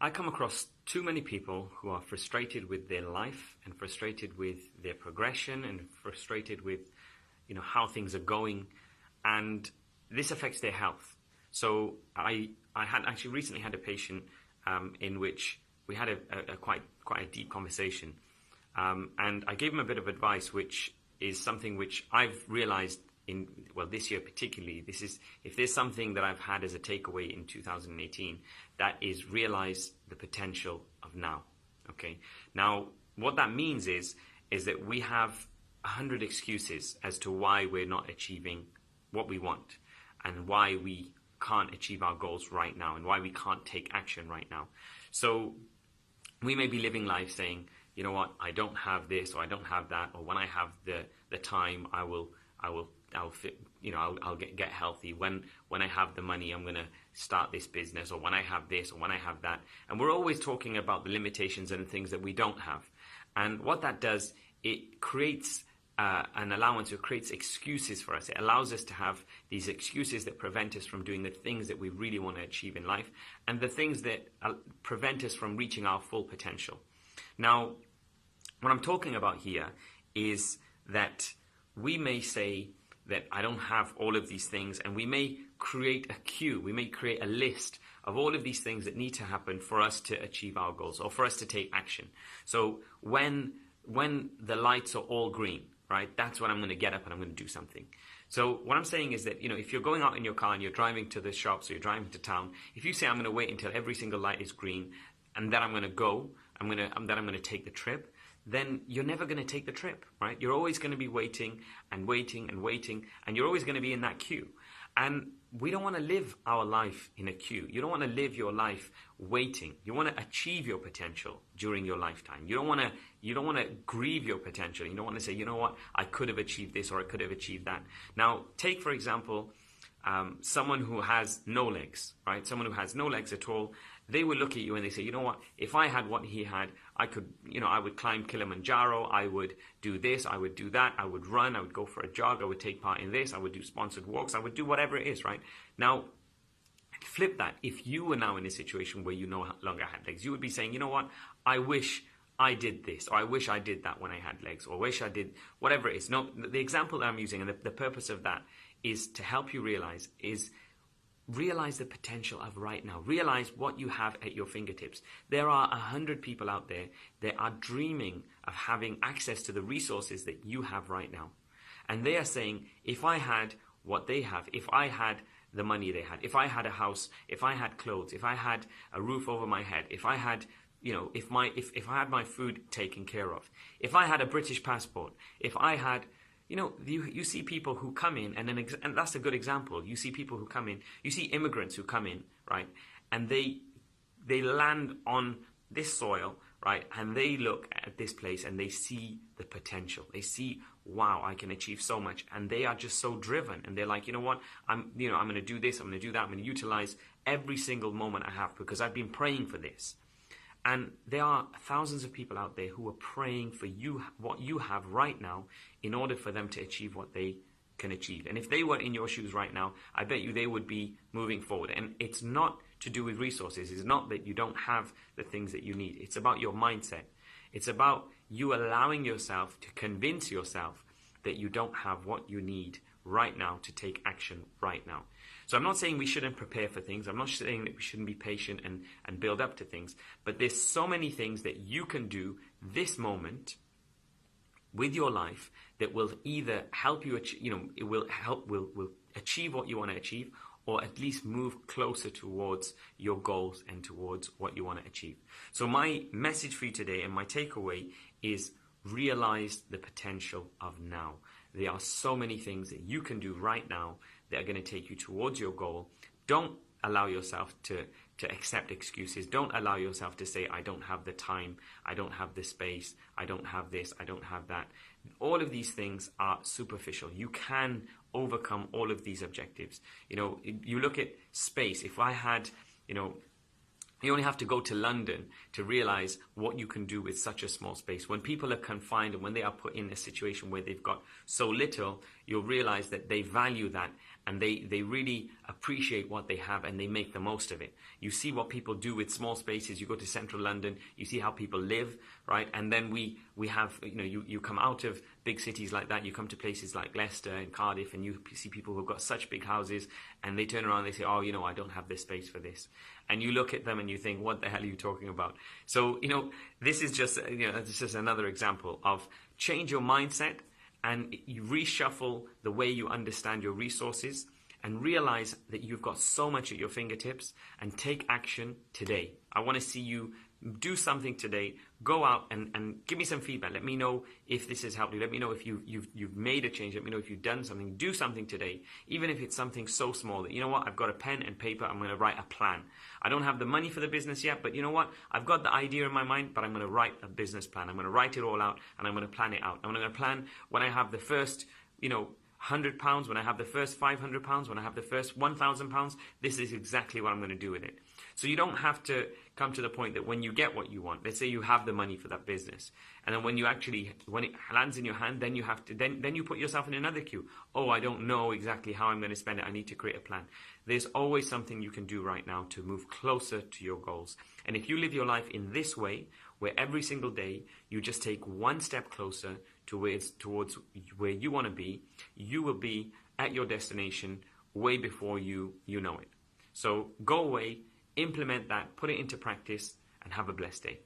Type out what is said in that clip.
I come across too many people who are frustrated with their life and frustrated with their progression and frustrated with, how things are going, and this affects their health. So I had actually recently had a patient in which we had a quite a deep conversation, and I gave him a bit of advice, which is something which I've realized this year particularly. This is, if there's something that I've had as a takeaway in 2018, that is realize the potential of now. Okay. Now, what that means is that we have 100 excuses as to why we're not achieving what we want and why we can't achieve our goals right now and why we can't take action right now. So we may be living life saying, you know what, I don't have this or I don't have that, or when I have the time, I'll get healthy. When I have the money, I'm going to start this business, or when I have this, or when I have that. And we're always talking about the limitations and things that we don't have. And what that does, it creates an allowance, it creates excuses for us. It allows us to have these excuses that prevent us from doing the things that we really want to achieve in life, and the things that prevent us from reaching our full potential. Now, what I'm talking about here is that we may say that I don't have all of these things, and we may create a queue, we may create a list of all of these things that need to happen for us to achieve our goals or for us to take action. So when the lights are all green, right, that's when I'm going to get up and I'm going to do something. So what I'm saying is that, if you're going out in your car and you're driving to the shops or you're driving to town, if you say I'm going to wait until every single light is green and then I'm going to go, I'm going to take the trip, then you're never going to take the trip, right? You're always going to be waiting and waiting and waiting, and you're always going to be in that queue. And we don't want to live our life in a queue. You don't want to live your life waiting. You want to achieve your potential during your lifetime. You don't want to grieve your potential. You don't want to say, you know what, I could have achieved this or I could have achieved that. Now, take for example, someone who has no legs, right? Someone who has no legs at all. They will look at you and they say, you know what, if I had what he had, I could, I would climb Kilimanjaro, I would do this, I would do that, I would run, I would go for a jog, I would take part in this, I would do sponsored walks, I would do whatever it is, right? Now, flip that. If you were now in a situation where you no longer had legs, you would be saying, you know what, I wish I did this, or I wish I did that when I had legs, or wish I did whatever it is. No, the example that I'm using and the purpose of that is to help you realize the potential of right now. Realize what you have at your fingertips. There are 100 people out there that are dreaming of having access to the resources that you have right now. And they are saying, if I had what they have, if I had the money they had, if I had a house, if I had clothes, if I had a roof over my head, if I had, if I had my food taken care of, if I had a British passport, if I had, you see people who come in, and that's a good example. You see people who come in, you see immigrants who come in, right? And they land on this soil, right? And they look at this place and they see the potential. They see, wow, I can achieve so much. And they are just so driven. And they're like, you know what? I'm going to do this. I'm going to do that. I'm going to utilize every single moment I have because I've been praying for this. And there are thousands of people out there who are praying for you, what you have right now, in order for them to achieve what they can achieve. And if they were in your shoes right now, I bet you they would be moving forward. And it's not to do with resources. It's not that you don't have the things that you need. It's about your mindset. It's about you allowing yourself to convince yourself that you don't have what you need right now to take action right now. So I'm not saying we shouldn't prepare for things. I'm not saying that we shouldn't be patient and build up to things. But there's so many things that you can do this moment with your life that will either help you, it will achieve what you want to achieve, or at least move closer towards your goals and towards what you want to achieve. So my message for you today and my takeaway is realize the potential of now. There are so many things that you can do right now that are going to take you towards your goal. Don't allow yourself to accept excuses. Don't allow yourself to say, I don't have the time, I don't have the space, I don't have this, I don't have that. All of these things are superficial. You can overcome all of these objectives. You look at space. If I had, you only have to go to London to realize what you can do with such a small space. When people are confined and when they are put in a situation where they've got so little, you'll realize that they value that and they really appreciate what they have and they make the most of it. You see what people do with small spaces. You go to central London, you see how people live, right? And then we have, you come out of big cities like that, you come to places like Leicester and Cardiff, and you see people who've got such big houses, and they turn around and they say, oh, I don't have this space for this. And you look at them and you think, what the hell are you talking about? So, this is just, this is another example of change your mindset, and you reshuffle the way you understand your resources, and realize that you've got so much at your fingertips, and take action today. I want to see you do something today. Go out and give me some feedback. Let me know if this has helped you. Let me know if you've made a change. Let me know if you've done something. Do something today, even if it's something so small that, I've got a pen and paper, I'm going to write a plan. I don't have the money for the business yet, but you know what? I've got the idea in my mind, but I'm going to write a business plan. I'm going to write it all out, and I'm going to plan it out. I'm going to plan when I have the first, £100, when I have the first £500, when I have the first £1,000, this is exactly what I'm going to do with it. So you don't have to come to the point that when you get what you want, let's say you have the money for that business, and then when it lands in your hand, then you have to, then you put yourself in another queue. Oh, I don't know exactly how I'm going to spend it. I need to create a plan. There's always something you can do right now to move closer to your goals. And if you live your life in this way, where every single day you just take one step closer towards where you want to be, you will be at your destination way before you know it. So go away, implement that, put it into practice, and have a blessed day.